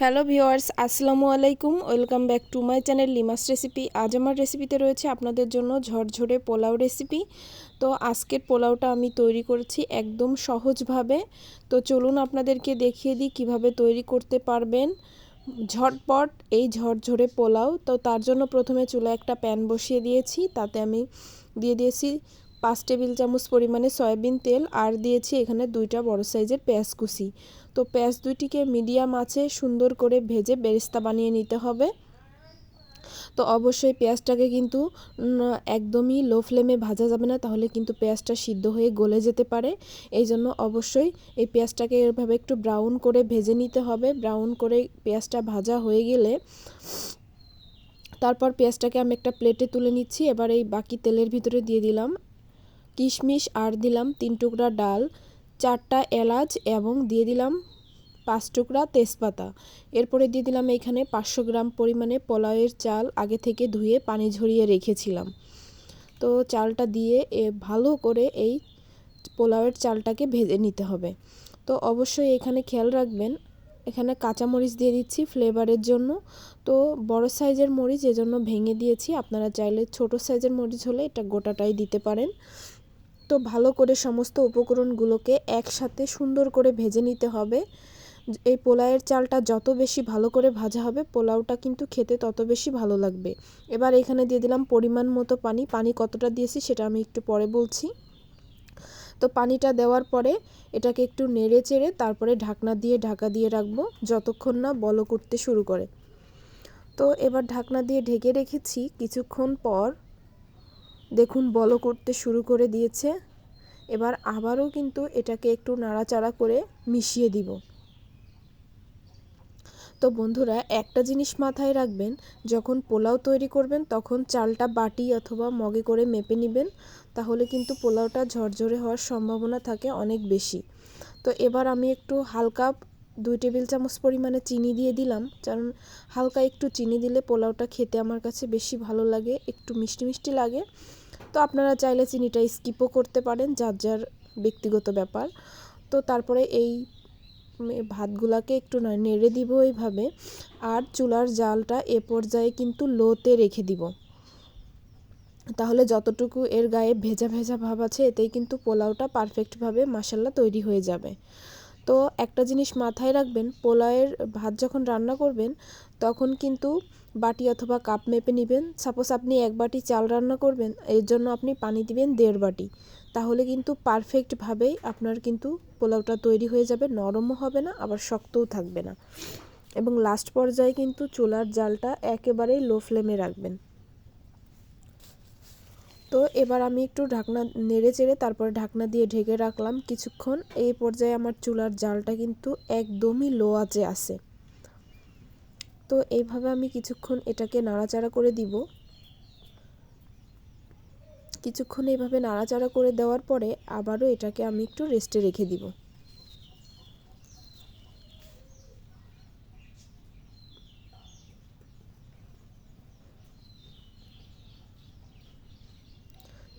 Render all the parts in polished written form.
Hello viewers, আসসালামু আলাইকুম। Welcome back to my channel Limas recipe. আজ আমার রেসিপিতে রয়েছে আপনাদের জন্য ঝরঝরে পোলাও রেসিপি। তো আজকের পোলাওটা আমি তৈরি করেছি একদম সহজভাবে। তো চলুন আপনাদেরকে দেখিয়ে দিই কিভাবে তৈরি করতে পারবেন ঝটপট এই ঝরঝরে পোলাও। তো তার জন্য প্রথমে চুলায় একটা প্যান বসিয়ে দিয়েছি, তাতে আমি দিয়ে দিয়েছি 5 টেবিল চামচ পরিমাণে সয়াবিন তেল, আর দিয়েছি এখানে 2টা বড় সাইজের পেঁয়াজ কুচি। তো পেঁয়াজ দুইটিকে মিডিয়াম আঁচে সুন্দর করে ভেজে বেরেস্তা বানিয়ে নিতে হবে। তো অবশ্যই পেঁয়াজটাকে কিন্তু একদমই লো ফ্লেমে ভাজা যাবে না, তাহলে কিন্তু পেঁয়াজটা সিদ্ধ হয়ে গলে যেতে পারে। এই জন্য অবশ্যই এই পেঁয়াজটাকে এভাবে একটু ব্রাউন করে ভেজে নিতে হবে। ব্রাউন করে পেঁয়াজটা ভাজা হয়ে গেলে তারপর পেঁয়াজটাকে আমি একটা প্লেটে তুলে নিচ্ছি। এবার এই বাকি তেলের ভিতরে দিয়ে দিলাম কিশমিশ, আর দিলাম 3 টুকরা ডাল, 4টা এলাচ এবং দিয়ে দিলাম 5 টুকরা তেজপাতা। এরপরে দিয়ে দিলাম এখানে 500 গ্রাম পরিমাণে পোলাওয়ের চাল, আগে থেকে ধুয়ে পানি ঝরিয়ে রেখেছিলাম। তো চালটা দিয়ে ভালো করে এই পোলাওয়ের চালটাকে ভেজে নিতে হবে। তো অবশ্যই এখানে খেয়াল রাখবেন, এখানে কাঁচামরিচ দিয়ে দিচ্ছি ফ্লেভারের জন্য। তো বড় সাইজের মরিচ এজন্য ভেঙে দিয়েছি, আপনারা চাইলে ছোট সাইজের মরিচ হলে এটা গোটাটাই দিতে পারেন। তো ভালো করে সমস্ত উপকরণগুলোকে একসাথে সুন্দর করে ভেজে নিতে হবে। এই পোলাওয়ের চালটা যত বেশি ভালো করে ভাজা হবে, পোলাওটা কিন্তু খেতে তত বেশি ভালো লাগবে। এবার এখানে দিয়ে দিলাম পরিমাণ মতো পানি। পানি কতটা দিয়েছি সেটা আমি একটু পরে বলছি। তো পানিটা দেওয়ার পরে এটাকে একটু নেড়ে চেড়ে তারপরে ঢাকনা দিয়ে ঢাকা দিয়ে রাখবো যতক্ষণ না বলক উঠতে শুরু করে। তো এবার ঢাকনা দিয়ে ঢেকে রেখেছি। কিছুক্ষণ পর দেখুন বলক উঠতে শুরু করে দিয়েছে। এবার আবারও কিন্তু এটাকে একটু নাড়াচাড়া করে মিশিয়ে দিব। তো বন্ধুরা, একটা জিনিস মাথায় রাখবেন, যখন পোলাও তৈরি করবেন তখন চালটা বাটি অথবা মগে করে মেপে নেবেন, তাহলে কিন্তু পোলাওটা ঝরঝরে হওয়ার সম্ভাবনা থাকে অনেক বেশি। তো এবার আমি একটু হালকা 2 টেবিল চামচ পরিমাণে চিনি দিয়ে দিলাম, কারণ হালকা একটু চিনি দিলে পোলাওটা খেতে আমার কাছে বেশি ভালো লাগে, একটু মিষ্টি মিষ্টি লাগে। তো আপনারা চাইলে চিনিটা স্কিপও করতে পারেন, যার যার ব্যক্তিগত ব্যাপার। তো তারপরে এই ভাতগুলাকে একটু নেড়ে দিব এইভাবে, আর চুলার জালটা এ পর্যায়ে কিন্তু লোতে রেখে দিব, তাহলে যতটুকু এর গায়ে ভেজা ভেজা ভাব আছে এতেই কিন্তু পোলাওটা পারফেক্টভাবে মাশাল্লাহ তৈরি হয়ে যাবে। তো একটা জিনিস মাথায় রাখবেন, পোলাওয়ের ভাত যখন রান্না করবেন তখন কিন্তু বাটি অথবা কাপ মেপে নেবেন। সাপোজ আপনি 1 বাটি চাল রান্না করবেন, এর জন্য আপনি পানি দিবেন 1.5 বাটি, তাহলে কিন্তু পারফেক্টভাবেই আপনার কিন্তু পোলাওটা তৈরি হয়ে যাবে। নরমও হবে না, আবার শক্তও থাকবে না। এবং লাস্ট পর্যায়ে কিন্তু চুলার জালটা একেবারেই লো ফ্লেমে রাখবেন। তো এবার আমি একটু ঢাকনা নেড়ে চেড়ে তারপরে ঢাকনা দিয়ে ঢেকে রাখলাম কিছুক্ষণ। এই পর্যায়ে আমার চুলার জালটা কিন্তু একদমই লো আঁচে আছে। তো এইভাবে আমি কিছুক্ষণ এটাকে নাড়াচাড়া করে দিব। কিছুক্ষণ এইভাবে নাড়াচাড়া করে দেওয়ার পরে আবারও এটাকে আমি একটু রেস্টে রেখে দিব।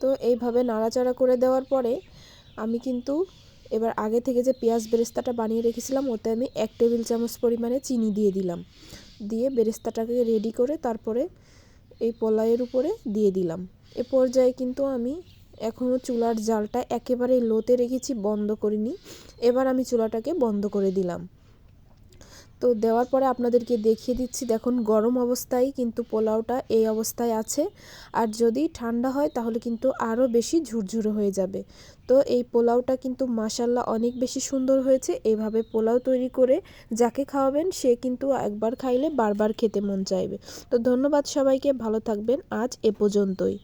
তো এইভাবে নাড়াচাড়া করে দেওয়ার পরে আমি কিন্তু এবার আগে থেকে যে পেঁয়াজ বেরেস্তাটা বানিয়ে রেখেছিলাম ওতে আমি 1 টেবিল চামচ পরিমাণে চিনি দিয়ে দিলাম। দিয়ে বেরেস্তাটাকে রেডি করে তারপরে এই পোলাওয়ের উপরে দিয়ে দিলাম। এ পর্যায়ে কিন্তু আমি এখনও চুলার জালটা একেবারে লোতে রেখেছি, বন্ধ করিনি। এবার আমি চুলাটাকে বন্ধ করে দিলাম। তো দেওয়ার পরে আপনাদেরকে দেখিয়ে দিচ্ছি, দেখুন গরম অবস্থায় কিন্তু পোলাওটা এই অবস্থায় আছে, আর যদি ঠান্ডা হয় তাহলে কিন্তু আরও বেশি ঝুরঝুরে হয়ে যাবে। তো এই পোলাওটা কিন্তু মাশাল্লাহ অনেক বেশি সুন্দর হয়েছে। এভাবে পোলাও তৈরি করে যাকে খাওয়াবেন সে কিন্তু একবার খাইলে বারবার খেতে মন চাইবে। তো ধন্যবাদ সবাইকে, ভালো থাকবেন, আজ এ পর্যন্তই।